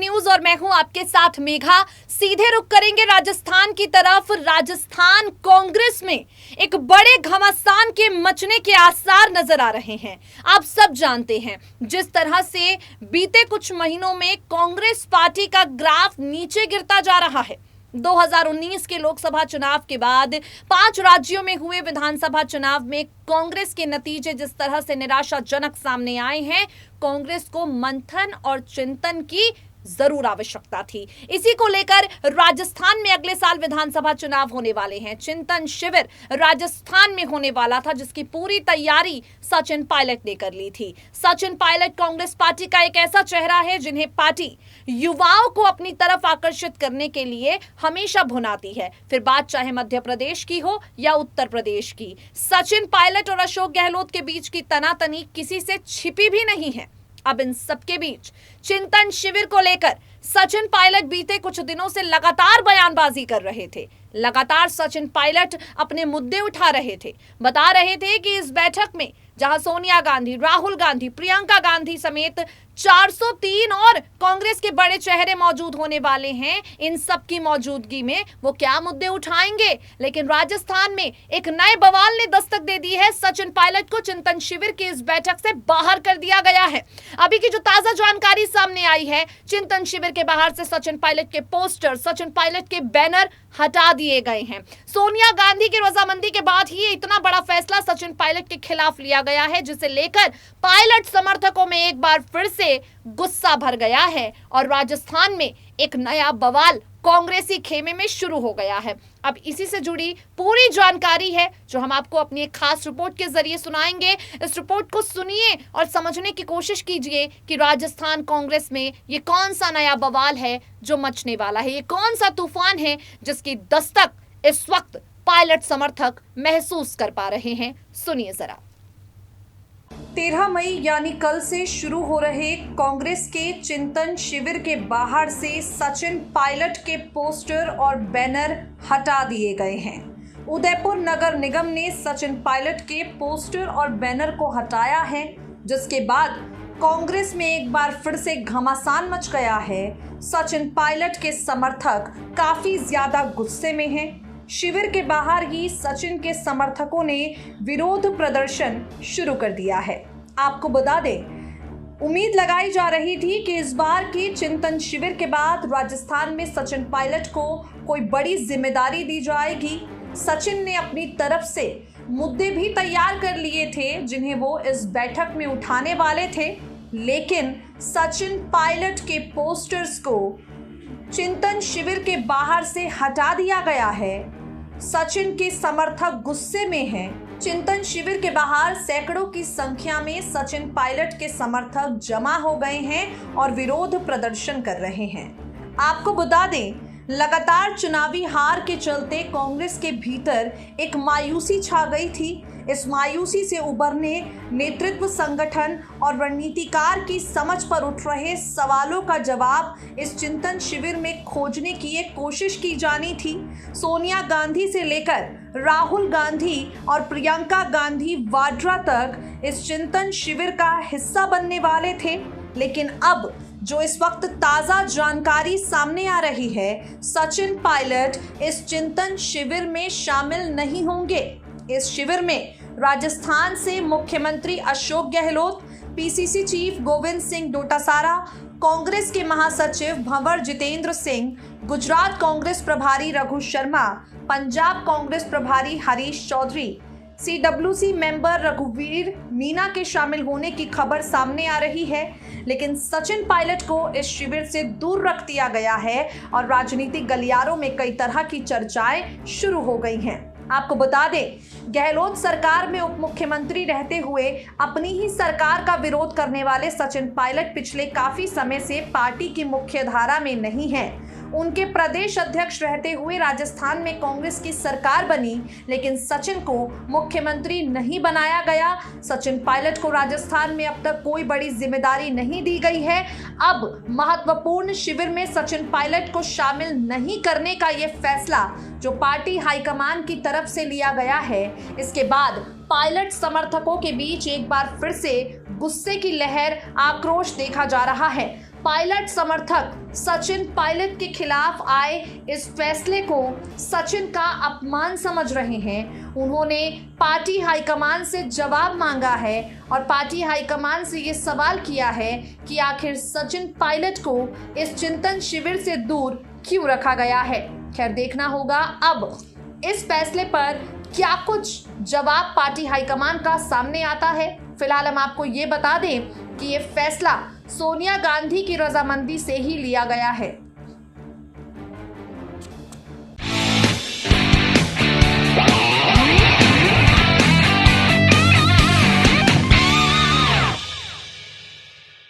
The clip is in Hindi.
न्यूज और मैं हूं आपके साथ मेघा। सीधे रुक करेंगे राजस्थान की तरफ। राजस्थान कांग्रेस में एक बड़े घमासान के मचने के आसार नजर आ रहे हैं। आप सब जानते हैं जिस तरह से बीते कुछ महीनों में कांग्रेस पार्टी का ग्राफ नीचे गिरता जा रहा है। 2019 के लोकसभा चुनाव के बाद 5 राज्यों में हुए विधानसभा चुनाव में कांग्रेस के नतीजे जिस तरह से निराशाजनक सामने आए हैं, कांग्रेस को मंथन और चिंतन की जरूर आवश्यकता थी। इसी को लेकर राजस्थान में अगले साल विधानसभा चुनाव होने वाले हैं। चिंतन शिविर राजस्थान में होने वाला था, जिसकी पूरी तैयारी सचिन पायलट ने कर ली थी। सचिन पायलट कांग्रेस पार्टी का एक ऐसा चेहरा है जिन्हें पार्टी युवाओं को अपनी तरफ आकर्षित करने के लिए हमेशा भुनाती है, फिर बात चाहे मध्य प्रदेश की हो या उत्तर प्रदेश की। सचिन पायलट और अशोक गहलोत के बीच की तनातनी किसी से छिपी भी नहीं है। अब इन सबके बीच चिंतन शिविर को लेकर सचिन पायलट बीते कुछ दिनों से लगातार बयानबाजी कर रहे थे। लगातार सचिन पायलट अपने मुद्दे उठा रहे थे, बता रहे थे कि इस बैठक में जहां सोनिया गांधी, राहुल गांधी, प्रियंका गांधी समेत 403 और कांग्रेस के बड़े चेहरे मौजूद होने वाले हैं, इन सब की मौजूदगी में वो क्या मुद्दे उठाएंगे। लेकिन राजस्थान में एक नए बवाल ने दस्तक दे दी है। सचिन पायलट को चिंतन शिविर की इस बैठक से बाहर कर दिया गया है। अभी की जो ताजा जानकारी सामने आई है, चिंतन शिविर के बाहर से सचिन पायलट के पोस्टर, सचिन पायलट के बैनर हटा दिए गए हैं। सोनिया गांधी की रजामंदी के बाद ही इतना बड़ा फैसला सचिन पायलट के खिलाफ लिया गया है, जिसे लेकर पायलट समर्थकों में एक बार फिर से गुस्सा भर गया है और राजस्थान में एक नया बवाल कांग्रेसी खेमे में शुरू हो गया है। अब इसी से जुड़ी पूरी जानकारी है जो हम आपको अपनी एक खास रिपोर्ट के जरिए सुनाएंगे। इस रिपोर्ट को सुनिए और समझने की कोशिश कीजिए कि राजस्थान कांग्रेस में ये कौन सा नया बवाल है जो मचने वाला है, ये कौन सा तूफान है जिसकी दस्तक इस वक्त पायलट समर्थक महसूस कर पा रहे हैं। सुनिए जरा। 13 मई यानी कल से शुरू हो रहे कांग्रेस के चिंतन शिविर के बाहर से सचिन पायलट के पोस्टर और बैनर हटा दिए गए हैं। उदयपुर नगर निगम ने सचिन पायलट के पोस्टर और बैनर को हटाया है, जिसके बाद कांग्रेस में एक बार फिर से घमासान मच गया है। सचिन पायलट के समर्थक काफी ज्यादा गुस्से में हैं। शिविर के बाहर ही सचिन के समर्थकों ने विरोध प्रदर्शन शुरू कर दिया है। आपको बता दें, उम्मीद लगाई जा रही थी कि इस बार के चिंतन शिविर के बाद राजस्थान में सचिन पायलट को कोई बड़ी जिम्मेदारी दी जाएगी। सचिन ने अपनी तरफ से मुद्दे भी तैयार कर लिए थे जिन्हें वो इस बैठक में उठाने वाले थे, लेकिन सचिन पायलट के पोस्टर्स को चिंतन शिविर के बाहर से हटा दिया गया है। सचिन के समर्थक गुस्से में हैं। चिंतन शिविर के बाहर सैकड़ों की संख्या में सचिन पायलट के समर्थक जमा हो गए हैं और विरोध प्रदर्शन कर रहे हैं। आपको बता दें, लगातार चुनावी हार के चलते कांग्रेस के भीतर एक मायूसी छा गई थी। इस मायूसी से उबरने नेतृत्व, संगठन और रणनीतिकार की समझ पर उठ रहे सवालों का जवाब इस चिंतन शिविर में खोजने की एक कोशिश की जानी थी। सोनिया गांधी से लेकर राहुल गांधी और प्रियंका गांधी वाड्रा तक इस चिंतन शिविर का हिस्सा बनने वाले थे, लेकिन अब जो इस वक्त ताजा जानकारी सामने आ रही है, सचिन पायलट इस चिंतन शिविर में शामिल नहीं होंगे। इस शिविर में राजस्थान से मुख्यमंत्री अशोक गहलोत, पीसीसी चीफ गोविंद सिंह डोटासारा, कांग्रेस के महासचिव भंवर जितेंद्र सिंह, गुजरात कांग्रेस प्रभारी रघु शर्मा, पंजाब कांग्रेस प्रभारी हरीश चौधरी, सीडब्ल्यूसी मेंबर रघुवीर मीना के शामिल होने की खबर सामने आ रही है। लेकिन सचिन पायलट को इस शिविर से दूर रख दिया गया है और राजनीतिक गलियारों में कई तरह की चर्चाएं शुरू हो गई हैं। आपको बता दें, गहलोत सरकार में उप मुख्यमंत्री रहते हुए अपनी ही सरकार का विरोध करने वाले सचिन पायलट पिछले काफी समय से पार्टी की मुख्यधारा में नहीं हैं। उनके प्रदेश अध्यक्ष रहते हुए राजस्थान में कांग्रेस की सरकार बनी, लेकिन सचिन को मुख्यमंत्री नहीं बनाया गया। सचिन पायलट को राजस्थान में अब तक कोई बड़ी जिम्मेदारी नहीं दी गई है। अब महत्वपूर्ण शिविर में सचिन पायलट को शामिल नहीं करने का यह फैसला जो पार्टी हाईकमान की तरफ से लिया गया है, इसके बाद पायलट समर्थकों के बीच एक बार फिर से गुस्से की लहर, आक्रोश देखा जा रहा है। पायलट समर्थक सचिन पायलट के खिलाफ आए इस फैसले को सचिन का अपमान समझ रहे हैं। उन्होंने पार्टी हाईकमान से जवाब मांगा है और पार्टी हाईकमान से ये सवाल किया है कि आखिर सचिन पायलट को इस चिंतन शिविर से दूर क्यों रखा गया है। खैर, देखना होगा अब इस फैसले पर क्या कुछ जवाब पार्टी हाईकमान का सामने आता है। फिलहाल हम आपको ये बता दें कि ये फैसला सोनिया गांधी की रजामंदी से ही लिया गया है।